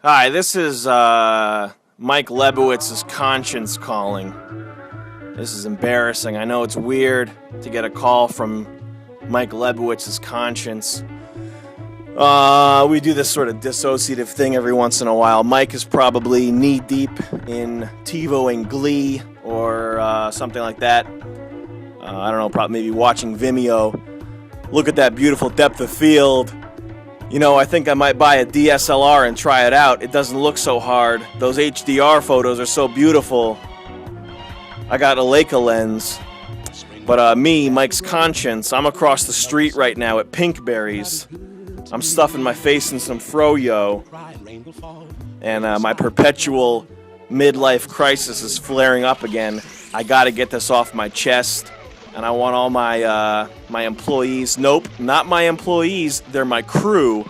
Hi, this is Mike Lebowitz's conscience calling. This is embarrassing. I know it's weird to get a call from Mike Lebowitz's conscience. We do this sort of dissociative thing every once in a while. Mike is probably knee-deep in TiVo and Glee or something like that. I don't know, probably maybe watching Vimeo. Look at that beautiful depth of field. You know, I think I might buy a DSLR and try it out. It doesn't look so hard. Those HDR photos are so beautiful. I got a Leica lens. But me, Mike's conscience, I'm across the street right now at Pinkberry's. I'm stuffing my face in some froyo. And my perpetual midlife crisis is flaring up again. I gotta get this off my chest. And I want all my my employees, nope, not my employees, they're my crew.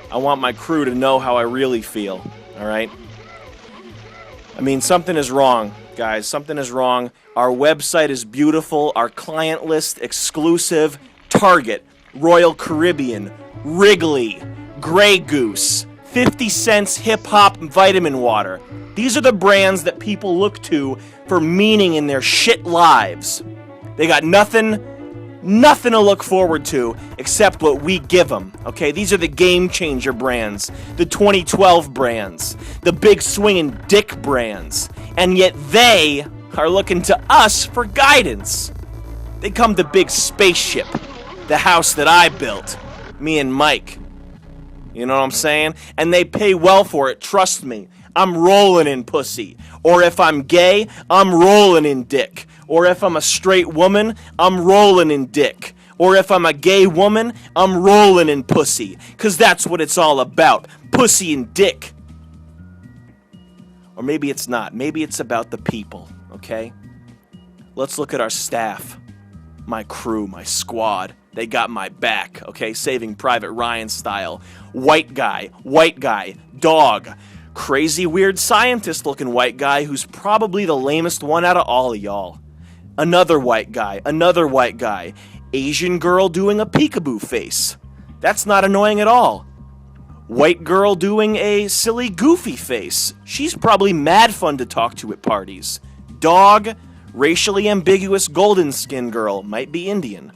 I want my crew to know how I really feel, all right? I mean, something is wrong, guys, something is wrong. Our website is beautiful, our client list exclusive, Target, Royal Caribbean, Wrigley, Grey Goose, 50 Cent's Hip Hop Vitamin Water. These are the brands that people look to for meaning in their shit lives. They got nothing to look forward to except what we give them, okay? These are the game changer brands, the 2012 brands, the big swinging dick brands, and yet they are looking to us for guidance. They come to Big Spaceship, the house that I built, me and Mike. You know what I'm saying? And they pay well for it, trust me. I'm rolling in pussy. Or if I'm gay, I'm rolling in dick. Or if I'm a straight woman, I'm rolling in dick. Or if I'm a gay woman, I'm rolling in pussy. 'Cause that's what it's all about. Pussy and dick. Or maybe it's not. Maybe it's about the people, okay? Let's look at our staff. My crew, my squad. They got my back, okay? Saving Private Ryan style. White guy, dog. Crazy, weird scientist-looking white guy who's probably the lamest one out of all of y'all. Another white guy. Asian girl doing a peekaboo face. That's not annoying at all. White girl doing a silly, goofy face. She's probably mad fun to talk to at parties. Dog, racially ambiguous golden skin girl, might be Indian.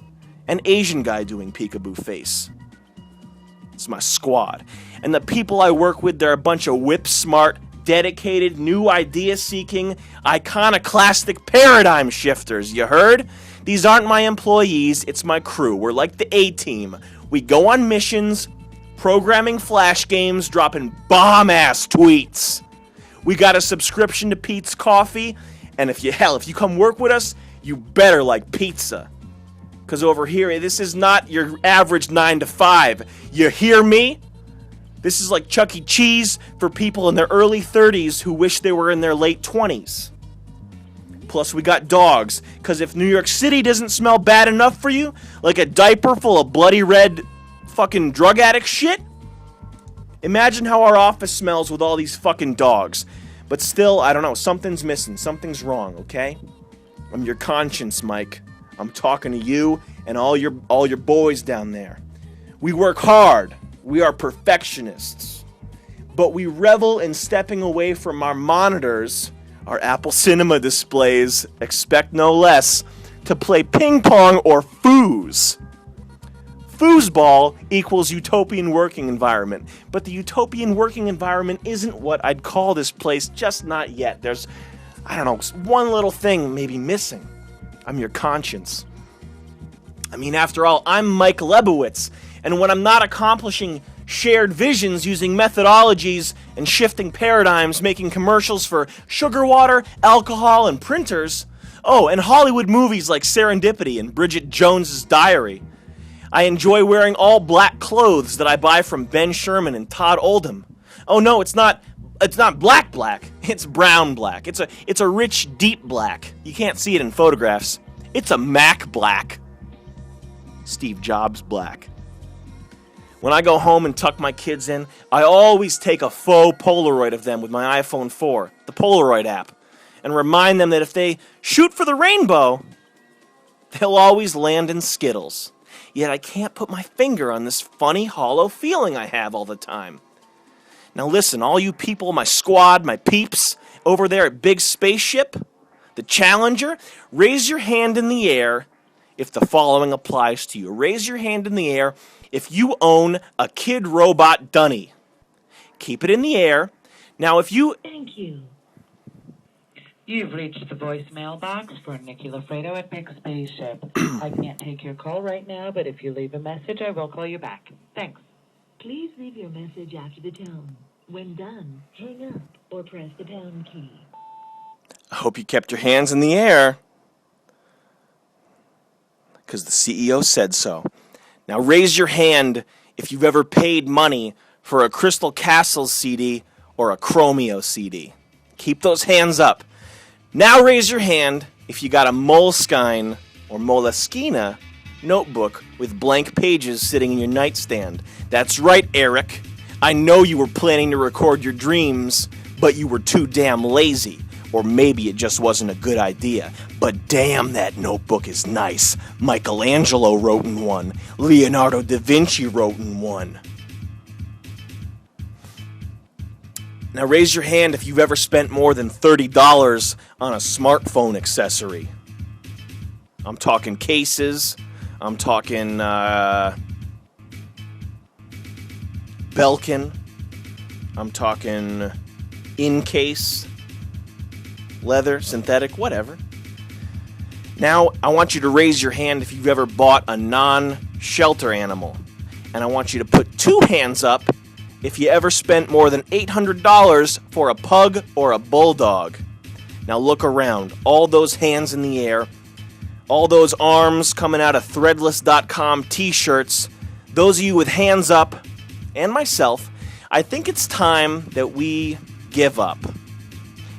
An Asian guy doing peekaboo face. It's my squad. And the people I work with, they're a bunch of whip-smart, dedicated, new idea-seeking, iconoclastic paradigm shifters, you heard? These aren't my employees, it's my crew. We're like the A-team. We go on missions, programming flash games, dropping bomb-ass tweets. We got a subscription to Pete's Coffee, and if you come work with us, you better like pizza. Because over here, this is not your average 9 to 5. You hear me? This is like Chuck E. Cheese for people in their early 30s who wish they were in their late 20s. Plus, we got dogs. Because if New York City doesn't smell bad enough for you, like a diaper full of bloody red fucking drug addict shit, imagine how our office smells with all these fucking dogs. But still, I don't know, something's missing. Something's wrong, okay? I'm your conscience, Mike. I'm talking to you and all your boys down there. We work hard. We are perfectionists. But we revel in stepping away from our monitors, our Apple Cinema displays, expect no less, to play ping pong or foos. Foosball equals utopian working environment. But the utopian working environment isn't what I'd call this place, just not yet. There's, I don't know, one little thing maybe missing. I'm your conscience. I mean, after all, I'm Mike Lebowitz, and when I'm not accomplishing shared visions using methodologies and shifting paradigms, making commercials for sugar water, alcohol, and printers, oh, and Hollywood movies like Serendipity and Bridget Jones's Diary, I enjoy wearing all black clothes that I buy from Ben Sherman and Todd Oldham. Oh no, it's not black, it's brown black. It's a rich, deep black. You can't see it in photographs. It's a Mac black. Steve Jobs black. When I go home and tuck my kids in, I always take a faux Polaroid of them with my iPhone 4, the Polaroid app, and remind them that if they shoot for the rainbow, they'll always land in Skittles. Yet I can't put my finger on this funny, hollow feeling I have all the time. Now listen, all you people, my squad, my peeps, over there at Big Spaceship, the Challenger, raise your hand in the air if the following applies to you. Raise your hand in the air if you own a Kid Robot Dunny. Keep it in the air. Now if you... Thank you. You've reached the voicemail box for Nikki Lafredo at Big Spaceship. I can't take your call right now, but if you leave a message, I will call you back. Thanks. Please leave your message after the tone. When done, hang up or press the pound key. I hope you kept your hands in the air, because the CEO said so. Now raise your hand if you've ever paid money for a Crystal Castles CD or a Chromeo CD. Keep those hands up. Now raise your hand if you got a Moleskine or Moleskine notebook with blank pages sitting in your nightstand. That's right, Eric. I know you were planning to record your dreams, but you were too damn lazy. Or maybe it just wasn't a good idea. But damn, that notebook is nice. Michelangelo wrote in one. Leonardo da Vinci wrote in one. Now raise your hand if you've ever spent more than $30 on a smartphone accessory. I'm talking cases. I'm talking Belkin. I'm talking in-case, leather, synthetic, whatever. Now I want you to raise your hand if you've ever bought a non-shelter animal. And I want you to put two hands up if you ever spent more than $800 for a pug or a bulldog. Now look around. All those hands in the air. All those arms coming out of threadless.com t-shirts. Those of you with hands up, and myself, I think it's time that we give up.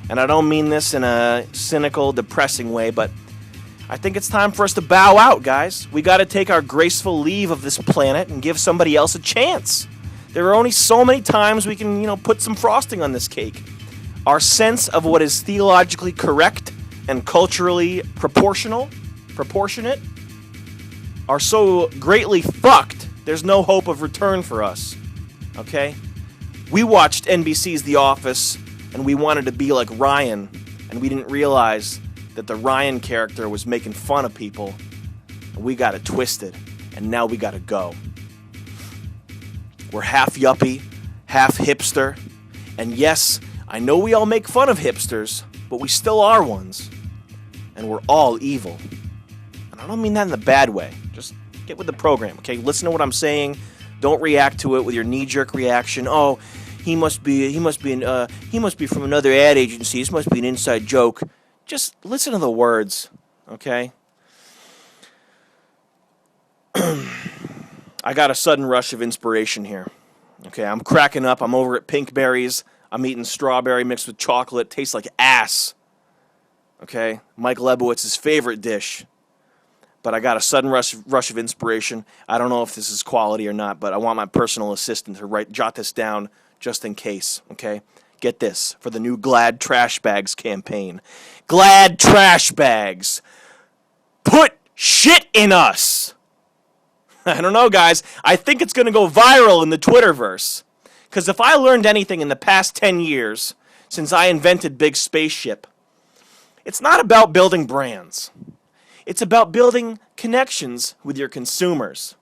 And I don't mean this in a cynical, depressing way, but I think it's time for us to bow out, guys. We got to take our graceful leave of this planet and give somebody else a chance. There are only so many times we can, put some frosting on this cake. Our sense of what is theologically correct and culturally proportionate are so greatly fucked, there's no hope of return for us. Okay? We watched NBC's The Office, and we wanted to be like Ryan, and we didn't realize that the Ryan character was making fun of people, and we got it twisted, and now we got to go. We're half yuppie, half hipster, and yes, I know we all make fun of hipsters, but we still are ones, and we're all evil. And I don't mean that in the bad way. Just get with the program, okay? Listen to what I'm saying. Don't react to it with your knee-jerk reaction. Oh, he must be from another ad agency. This must be an inside joke. Just listen to the words, okay? I got a sudden rush of inspiration here. Okay, I'm cracking up. I'm over at Pinkberry's. I'm eating strawberry mixed with chocolate. Tastes like ass. Okay, Mike Lebowitz's favorite dish. But I got a sudden rush of inspiration. I don't know if this is quality or not, but I want my personal assistant to jot this down just in case. Okay, get this for the new Glad Trash Bags campaign. Glad Trash Bags. Put shit in us. I don't know, guys. I think it's going to go viral in the Twitterverse. Because if I learned anything in the past 10 years, since I invented Big Spaceship, it's not about building brands. It's about building connections with your consumers.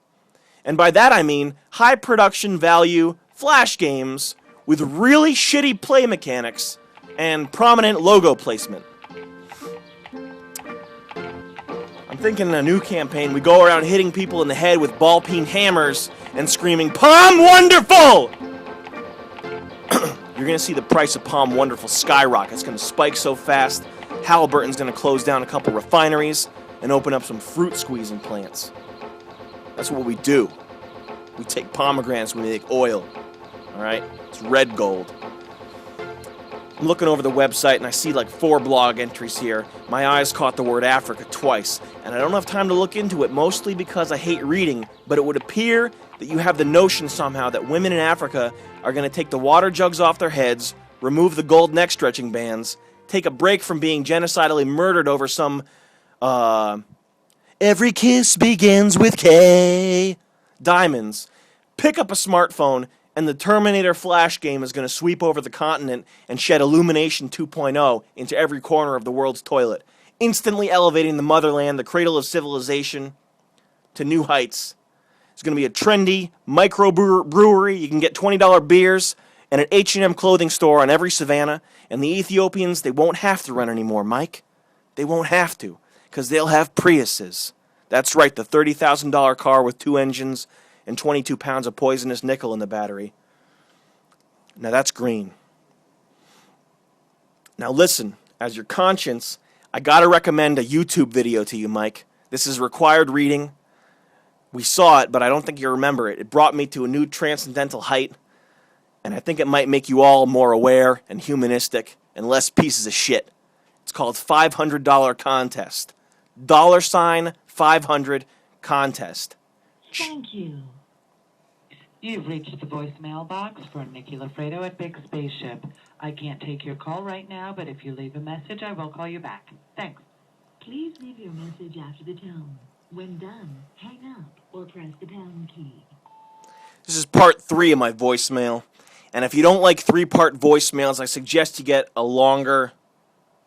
And by that I mean high production value flash games with really shitty play mechanics and prominent logo placement. I'm thinking a new campaign. We go around hitting people in the head with ball-peen hammers and screaming, "Palm Wonderful!" You're going to see the price of Palm Wonderful skyrocket. It's going to spike so fast, Halliburton's going to close down a couple refineries and open up some fruit squeezing plants. That's what we do. We take pomegranates, we make oil. All right? It's red gold. I'm looking over the website and I see like 4 blog entries here. My eyes caught the word Africa twice, and I don't have time to look into it, mostly because I hate reading, but it would appear that you have the notion somehow that women in Africa are going to take the water jugs off their heads, remove the gold neck stretching bands, take a break from being genocidally murdered over some, every kiss begins with K, diamonds, pick up a smartphone, and the Terminator Flash game is going to sweep over the continent and shed Illumination 2.0 into every corner of the world's toilet, instantly elevating the motherland, the cradle of civilization, to new heights. It's going to be a trendy microbrewery. You can get $20 beers and an H&M clothing store on every savannah. And the Ethiopians, they won't have to run anymore, Mike. They won't have to, because they'll have Priuses. That's right, the $30,000 car with 2 engines and 22 pounds of poisonous nickel in the battery. Now that's green. Now listen, as your conscience, I gotta recommend a YouTube video to you, Mike. This is required reading. We saw it, but I don't think you remember it. It brought me to a new transcendental height, and I think it might make you all more aware and humanistic and less pieces of shit. It's called $500 Contest. $500 Contest. Thank you. You've reached the voicemail box for Nikki Lafredo at Big Spaceship. I can't take your call right now, but if you leave a message, I will call you back. Thanks. Please leave your message after the tone. When done, hang up or press the pound key. This is part 3 of my voicemail. And if you don't like 3-part voicemails, I suggest you get a longer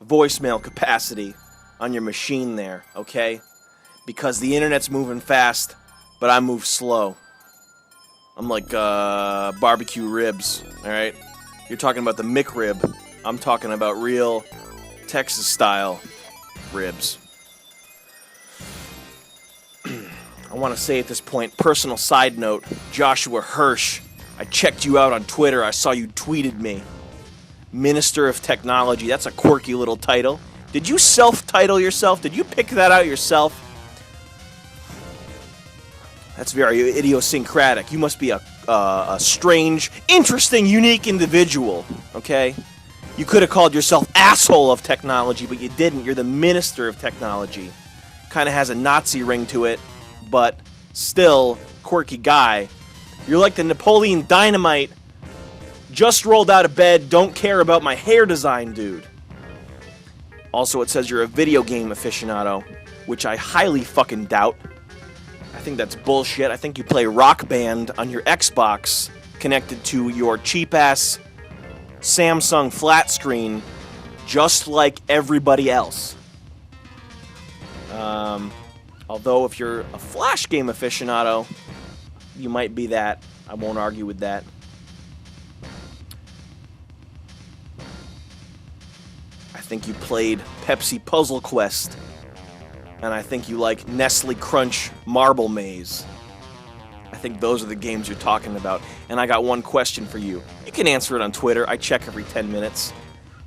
voicemail capacity on your machine there, okay? Because the internet's moving fast, but I move slow. I'm like barbecue ribs, alright? You're talking about the McRib. I'm talking about real Texas-style ribs. I want to say at this point, personal side note, Joshua Hirsch, I checked you out on Twitter. I saw you tweeted me. Minister of Technology. That's a quirky little title. Did you self-title yourself? Did you pick that out yourself? That's very idiosyncratic. You must be a strange, interesting, unique individual, okay? You could have called yourself Asshole of Technology, but you didn't. You're the Minister of Technology. Kind of has a Nazi ring to it, but still quirky guy. You're like the Napoleon Dynamite, just rolled out of bed, don't care about my hair design dude. Also, it says you're a video game aficionado, which I highly fucking doubt. I think that's bullshit. I think you play Rock Band on your Xbox connected to your cheap-ass Samsung flat screen, just like everybody else. Although if you're a Flash game aficionado, you might be that. I won't argue with that. I think you played Pepsi Puzzle Quest. And I think you like Nestle Crunch Marble Maze. I think those are the games you're talking about. And I got one question for you. You can answer it on Twitter. I check every 10 minutes.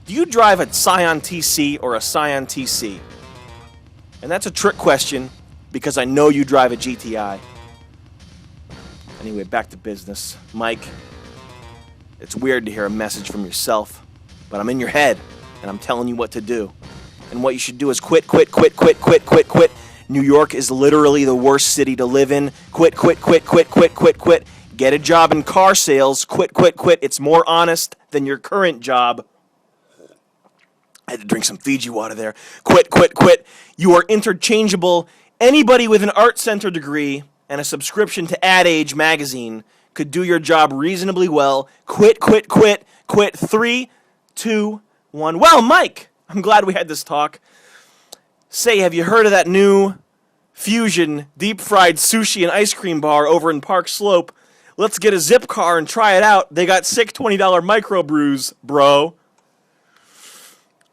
Do you drive a Scion TC or a Scion TC? And that's a trick question because I know you drive a GTI. Anyway, back to business. Mike, it's weird to hear a message from yourself, but I'm in your head, and I'm telling you what to do. And what you should do is quit. New York is literally the worst city to live in. Quit. Get a job in car sales. Quit. It's more honest than your current job. I had to drink some Fiji water there. Quit. You are interchangeable. Anybody with an art center degree and a subscription to Ad Age magazine could do your job reasonably well. Quit. 3, 2, 1. Well, Mike, I'm glad we had this talk. Say, have you heard of that new fusion deep-fried sushi and ice cream bar over in Park Slope? Let's get a zip car and try it out. They got sick $20 microbrews, bro.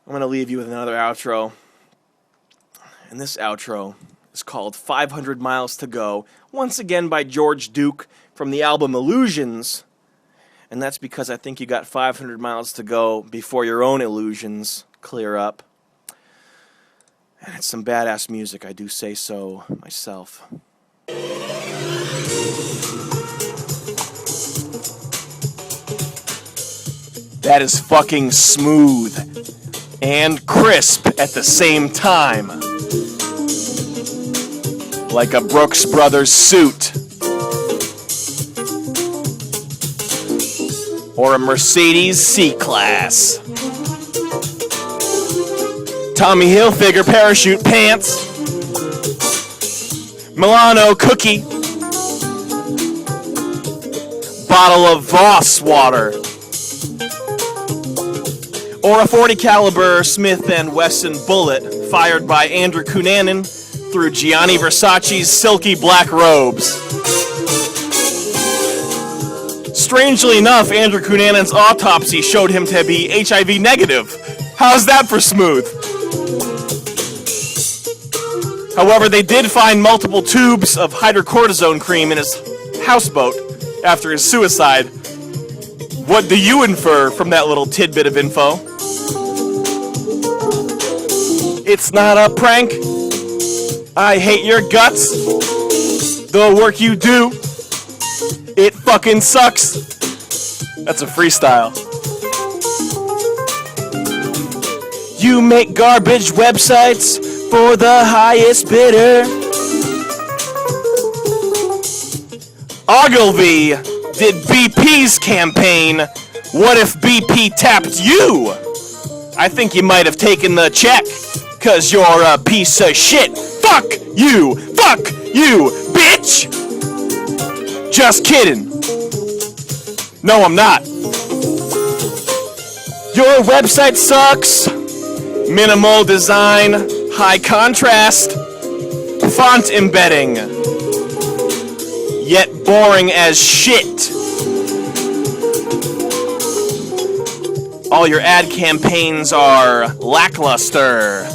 I'm going to leave you with another outro. And this outro is called 500 Miles to Go, once again by George Duke from the album Illusions. And that's because I think you got 500 miles to go before your own illusions clear up. And it's some badass music, I do say so myself. That is fucking smooth and crisp at the same time. Like a Brooks Brothers suit. Or a Mercedes C-Class. Tommy Hilfiger parachute pants. Milano cookie. bottle of Voss water. Or a 40 caliber Smith & Wesson bullet fired by Andrew Cunanan through Gianni Versace's silky black robes. Strangely enough, Andrew Cunanan's autopsy showed him to be HIV negative. How's that for smooth? However, they did find multiple tubes of hydrocortisone cream in his houseboat after his suicide. What do you infer from that little tidbit of info? It's not a prank. I hate your guts. The work you do, it fucking sucks. That's a freestyle. You make garbage websites for the highest bidder. Ogilvy did BP's campaign. What if BP tapped you? I think you might have taken the check, 'cause you're a piece of shit. Fuck you, bitch! Just kidding. No, I'm not. Your website sucks. Minimal design, high contrast, font embedding, yet boring as shit. All your ad campaigns are lackluster.